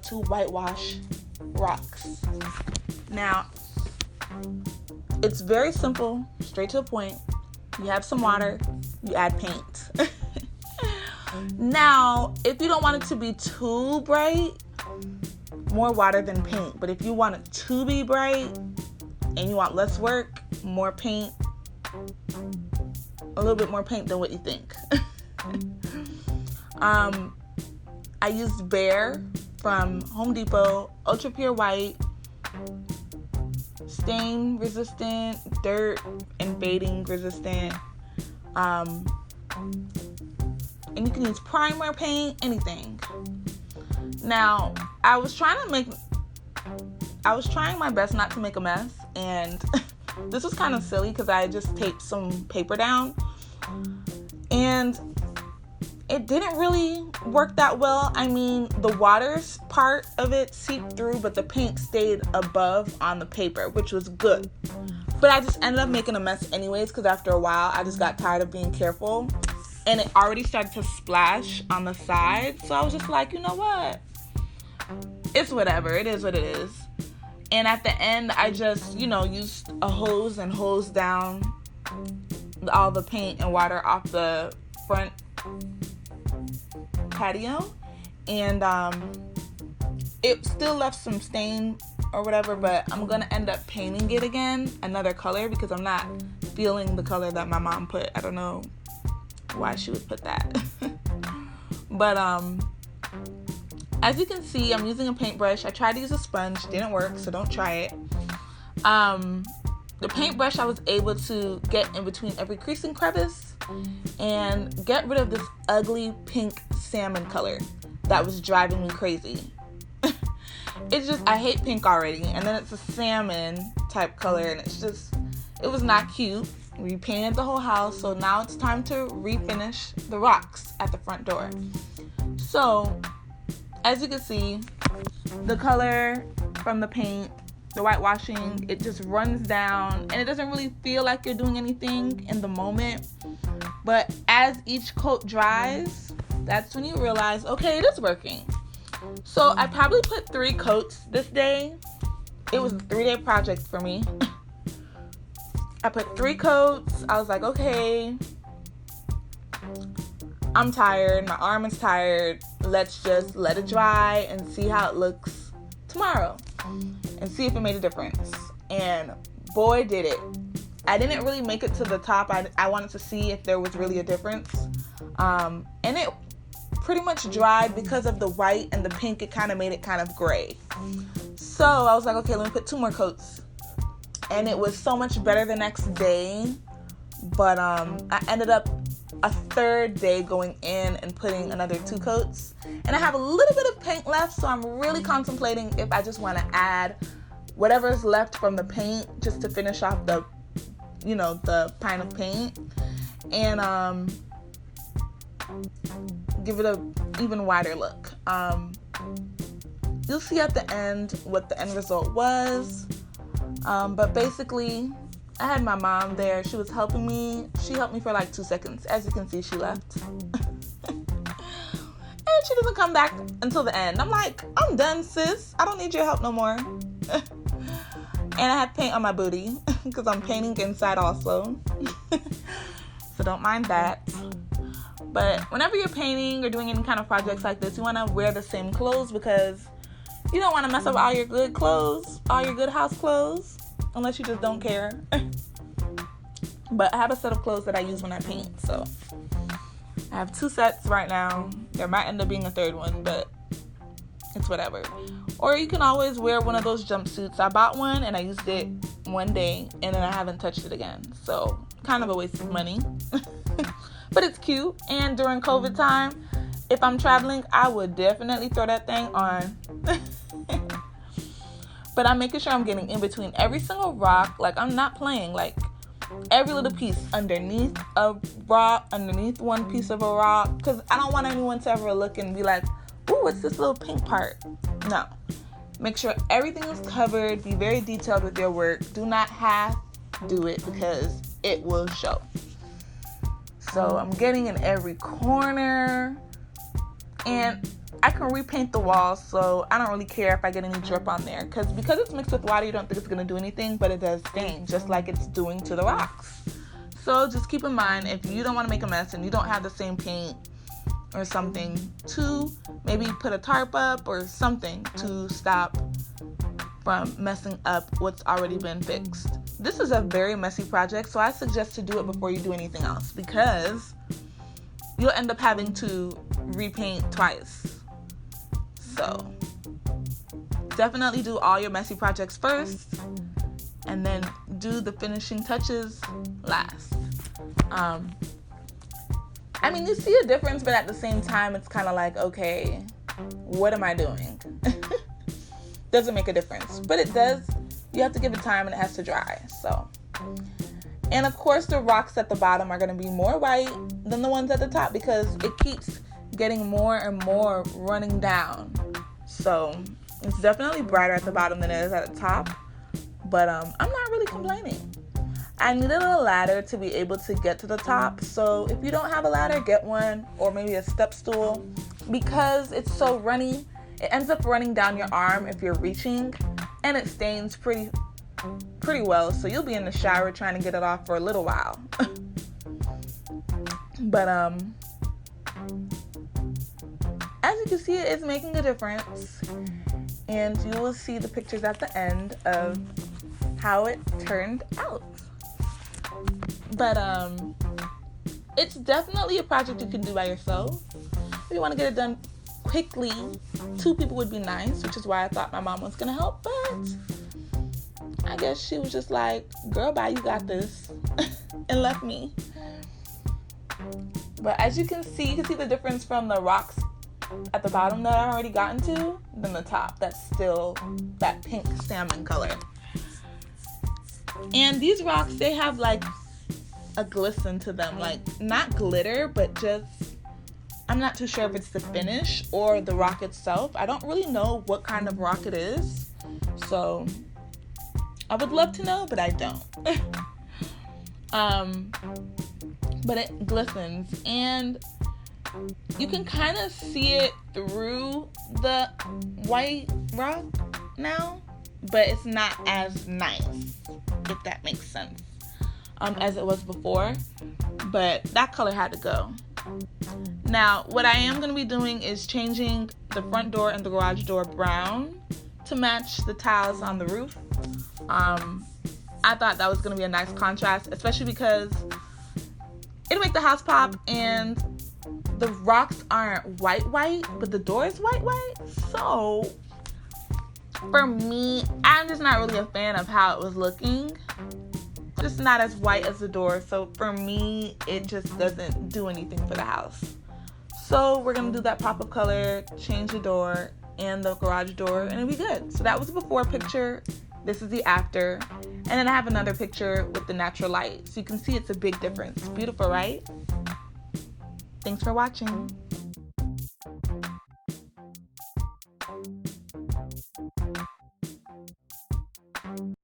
To Whitewash Rocks. Now, it's very simple, straight to the point. You have some water, you add paint. Now, if you don't want it to be too bright, more water than paint. But if you want it to be bright and you want less work, more paint. A little bit more paint than what you think. I used Bear from Home Depot, ultra pure white, stain resistant, dirt and fading resistant. And you can use primer paint, anything. Now, I was trying my best not to make a mess, and this was kind of silly because I just taped some paper down, and it didn't really work that well. I mean, the water's part of it seeped through, but the paint stayed above on the paper, which was good. But I just ended up making a mess anyways, because after a while, I just got tired of being careful. And it already started to splash on the side. So I was just like, you know what? It's whatever. It is what it is. And at the end, I just, used a hose and hosed down all the paint and water off the front patio. And it still left some stain or whatever, but I'm going to end up painting it again, another color, because I'm not feeling the color that my mom put. I don't know why she would put that. But as you can see, I'm using a paintbrush. I tried to use a sponge, didn't work, so don't try it. The paintbrush, I was able to get in between every crease and crevice and get rid of this ugly pink salmon color that was driving me crazy. It's just, I hate pink already, and then it's a salmon type color, and it was not cute. We painted the whole house, so now it's time to refinish the rocks at the front door. So, as you can see, the color from the paint, the whitewashing, it just runs down, and it doesn't really feel like you're doing anything in the moment. But as each coat dries, that's when you realize, okay, it is working. So I probably put 3 coats this day. It was a 3-day project for me. I put 3 coats. I was like, okay, I'm tired. My arm is tired. Let's just let it dry and see how it looks tomorrow and see if it made a difference. And boy, did it. I didn't really make it to the top. I wanted to see if there was really a difference. And it pretty much dried because of the white and the pink. It kind of made it kind of gray. So I was like, okay, let me put 2 more coats. And it was so much better the next day. But I ended up a 3rd day going in and putting another 2 coats. And I have a little bit of paint left, so I'm really contemplating if I just want to add whatever's left from the paint just to finish off the pint of paint. And give it a even wider look. You'll see at the end what the end result was. But basically, I had my mom there. She was helping me. She helped me for like 2 seconds. As you can see, she left. And she doesn't come back until the end. I'm like, I'm done, sis. I don't need your help no more. And I have paint on my booty because I'm painting inside also. So don't mind that. But whenever you're painting or doing any kind of projects like this, you want to wear the same clothes because you don't want to mess up all your good clothes, all your good house clothes, unless you just don't care. But I have a set of clothes that I use when I paint, so I have 2 sets right now. There might end up being a 3rd one, but it's whatever. Or you can always wear one of those jumpsuits. I bought one and I used it one day and then I haven't touched it again. So kind of a waste of money. But it's cute. And during COVID time, if I'm traveling, I would definitely throw that thing on. But I'm making sure I'm getting in between every single rock. Like, I'm not playing. Like, every little piece underneath a rock, underneath one piece of a rock. Because I don't want anyone to ever look and be like, ooh, what's this little pink part? No. Make sure everything is covered. Be very detailed with your work. Do not half do it because it will show. So I'm getting in every corner. And I can repaint the walls, so I don't really care if I get any drip on there. Because it's mixed with water, you don't think it's going to do anything, but it does stain, just like it's doing to the rocks. So just keep in mind, if you don't want to make a mess and you don't have the same paint or something, to maybe put a tarp up or something to stop from messing up what's already been fixed. This is a very messy project, so I suggest to do it before you do anything else, because you'll end up having to repaint twice. So definitely do all your messy projects first and then do the finishing touches last. I mean, you see a difference, but at the same time, it's kind of like, okay, what am I doing? Doesn't make a difference, but it does. You have to give it time and it has to dry. So, and of course, the rocks at the bottom are going to be more white than the ones at the top because it keeps getting more and more running down. So it's definitely brighter at the bottom than it is at the top, but I'm not really complaining. I needed a ladder to be able to get to the top, so if you don't have a ladder, get one, or maybe a step stool. Because it's so runny, it ends up running down your arm if you're reaching, and it stains pretty well, so you'll be in the shower trying to get it off for a little while. But as you can see, it is making a difference, and you will see the pictures at the end of how it turned out. But it's definitely a project you can do by yourself. If you want to get it done quickly, 2 people would be nice, which is why I thought my mom was gonna help, but I guess she was just like, girl, bye, you got this, and left me. But as you can see the difference from the rocks at the bottom that I already gotten to than the top. That's still that pink salmon color. And these rocks, they have like a glisten to them, like not glitter, but just, I'm not too sure if it's the finish or the rock itself. I don't really know what kind of rock it is, so I would love to know, but I don't. But it glistens, and you can kind of see it through the white rock now, but it's not as nice, if that makes sense, as it was before. But that color had to go. Now, what I am going to be doing is changing the front door and the garage door brown to match the tiles on the roof. I thought that was going to be a nice contrast, especially because it'll make the house pop, and the rocks aren't white, but the door is white. So for me, I'm just not really a fan of how it was looking. Just not as white as the door. So for me, it just doesn't do anything for the house. So we're going to do that pop of color, change the door and the garage door, and it'll be good. So that was the before picture. This is the after. And then I have another picture with the natural light. So you can see it's a big difference. Beautiful, right? Thanks for watching.